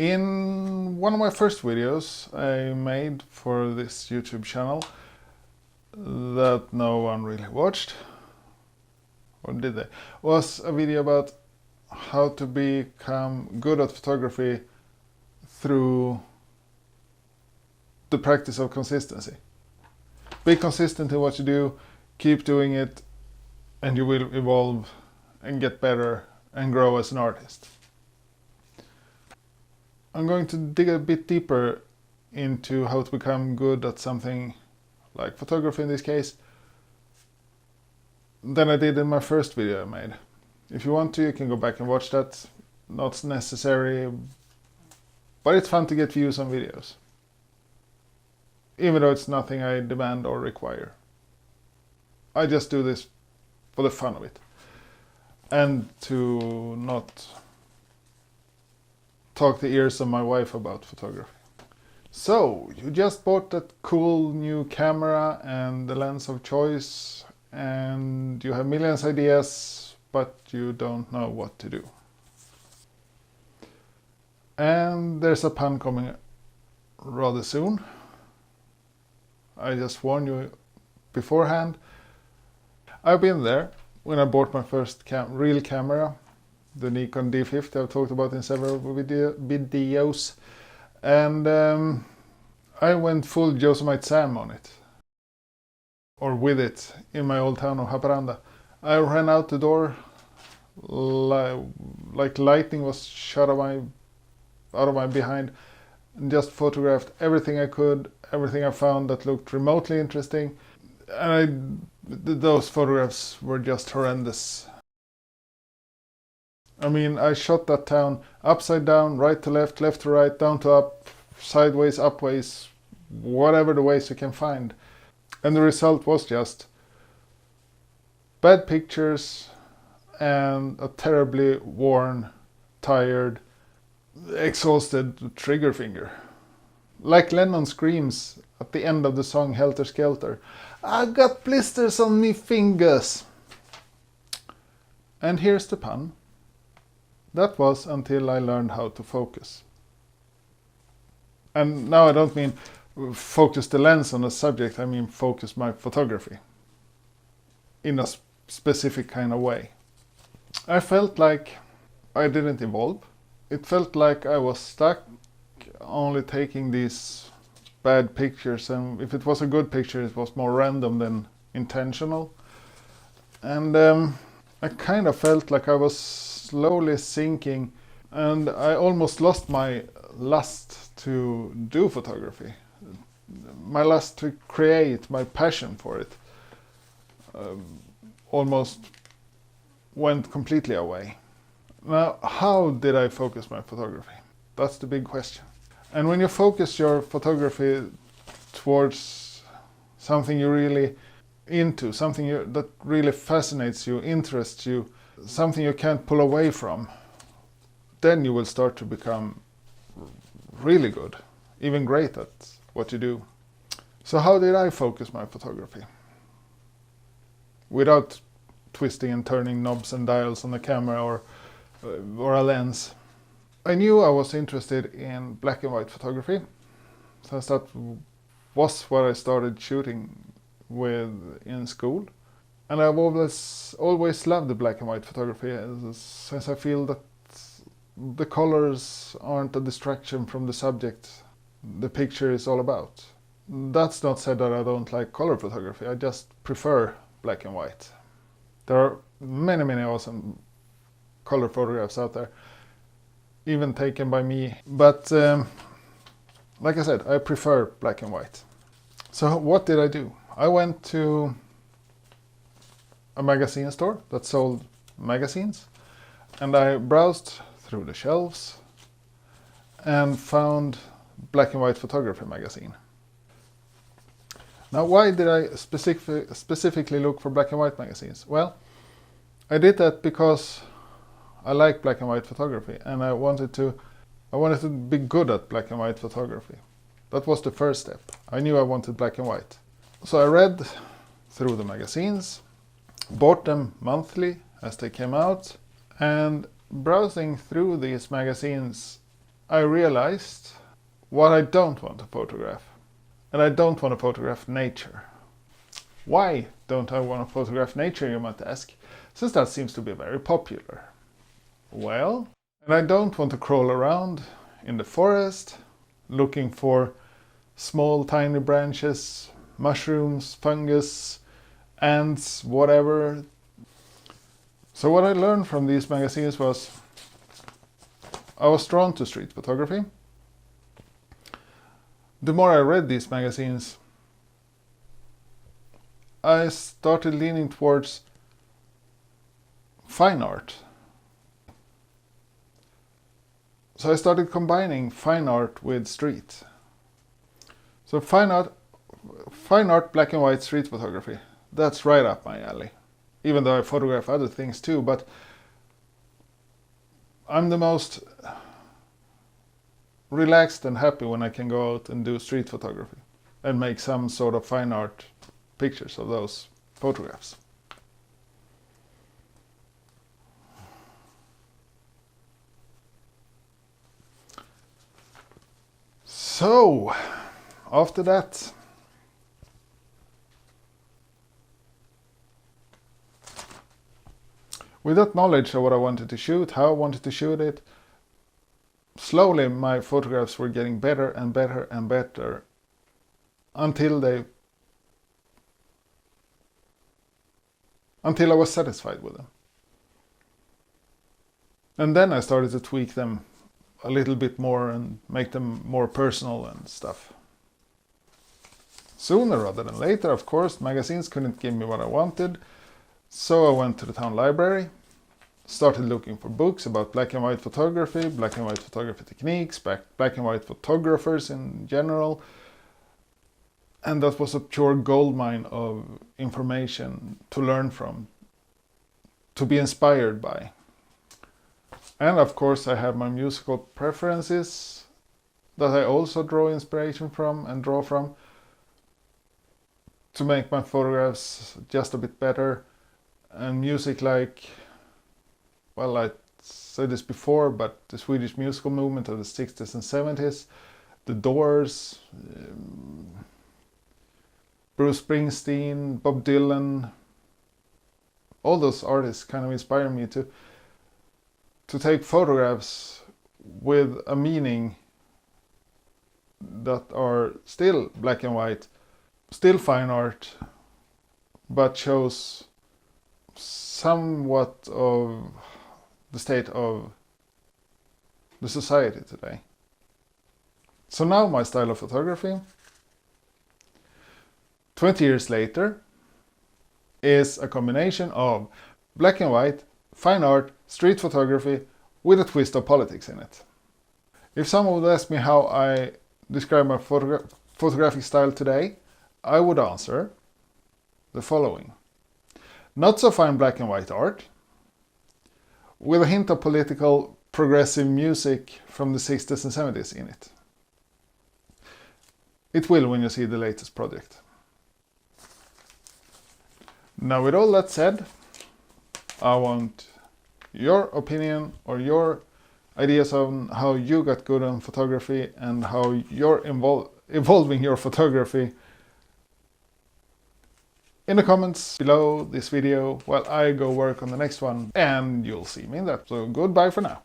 In one of my first videos I made for this YouTube channel that no one really watched, or did they, was a video about how to become good at photography through the practice of consistency. Be consistent in what you do, keep doing it, and you will evolve and get better and grow as an artist. I'm going to dig a bit deeper into how to become good at something like photography in this case than I did in my first video I made. If you want to, you can go back and watch that. Not necessary, but it's fun to get views on videos. Even though it's nothing I demand or require. I just do this for the fun of it. And to not talk the ears of my wife about photography. So, you just bought that cool new camera and the lens of choice, and you have millions of ideas, but you don't know what to do. And there's a pun coming rather soon. I just warned you beforehand. I've been there when I bought my first real camera, the Nikon D50 I've talked about in several videos, and I went full Yosemite Sam on it, or with it, in my old town of Haparanda. I ran out the door like lightning was shot out of my behind, and just photographed everything I could, everything I found that looked remotely interesting, and those photographs were just horrendous. I mean, I shot that town upside down, right to left, left to right, down to up, sideways, upways, whatever the ways you can find. And the result was just bad pictures and a terribly worn, tired, exhausted trigger finger. Like Lennon screams at the end of the song Helter Skelter, "I got blisters on me fingers." And here's the pun. That was until I learned how to focus. And now I don't mean focus the lens on a subject, I mean focus my photography in a specific kind of way. I felt like I didn't evolve. It felt like I was stuck only taking these bad pictures, and if it was a good picture it was more random than intentional. And I kind of felt like I was slowly sinking, and I almost lost my lust to do photography. My lust to create, my passion for it, almost went completely away. Now, how did I focus my photography? That's the big question. And when you focus your photography towards something you're really into, something that really fascinates you, interests you, something you can't pull away from, then you will start to become really good, even great at what you do. So how did I focus my photography? Without twisting and turning knobs and dials on the camera or a lens. I knew I was interested in black and white photography, since that was what I started shooting with in school. And I've always loved the black and white photography, since I feel that the colors aren't a distraction from the subject the picture is all about. That's not said that I don't like color photography, I just prefer black and white. There are many, many awesome color photographs out there, even taken by me, but like I said, I prefer black and white. So what did I do? I went to a magazine store that sold magazines, and I browsed through the shelves and found black and white photography magazine. Now, why did I specifically look for black and white magazines? Well, I did that because I like black and white photography, and I wanted to be good at black and white photography. That was the first step. I knew I wanted black and white. So I read through the magazines, bought them monthly as they came out, and browsing through these magazines, I realized what I don't want to photograph. And I don't want to photograph nature. Why don't I want to photograph nature, you might ask, since that seems to be very popular? Well, and I don't want to crawl around in the forest looking for small tiny branches, mushrooms, fungus, ants, whatever. So what I learned from these magazines was I was drawn to street photography. The more I read these magazines, I started leaning towards fine art. So I started combining fine art with street. So fine art black and white street photography, that's right up my alley. Even though I photograph other things too, but I'm the most relaxed and happy when I can go out and do street photography and make some sort of fine art pictures of those photographs. So, after that, with that knowledge of what I wanted to shoot, how I wanted to shoot it, slowly my photographs were getting better and better and better until I was satisfied with them. And then I started to tweak them a little bit more and make them more personal and stuff. Sooner rather than later, of course, magazines couldn't give me what I wanted, so I went to the town library, started looking for books about black and white photography techniques, black and white photographers in general, and that was a pure goldmine of information to learn from, to be inspired by. And of course I have my musical preferences that I also draw inspiration from and draw from to make my photographs just a bit better. And music like, well, I said this before, but the Swedish musical movement of the 60s and 70s, the Doors, Bruce Springsteen, Bob Dylan, all those artists kind of inspire me to take photographs with a meaning that are still black and white, still fine art, but shows somewhat of the state of the society today. So now my style of photography, 20 years later, is a combination of black and white, fine art, street photography with a twist of politics in it. If someone would ask me how I describe my photographic style today, I would answer the following. Not so fine black and white art, with a hint of political progressive music from the 60s and 70s in it. It will when you see the latest project. Now with all that said, I want your opinion or your ideas on how you got good on photography and how you're evolving your photography in the comments below this video while I go work on the next one, and you'll see me in that. So goodbye for now.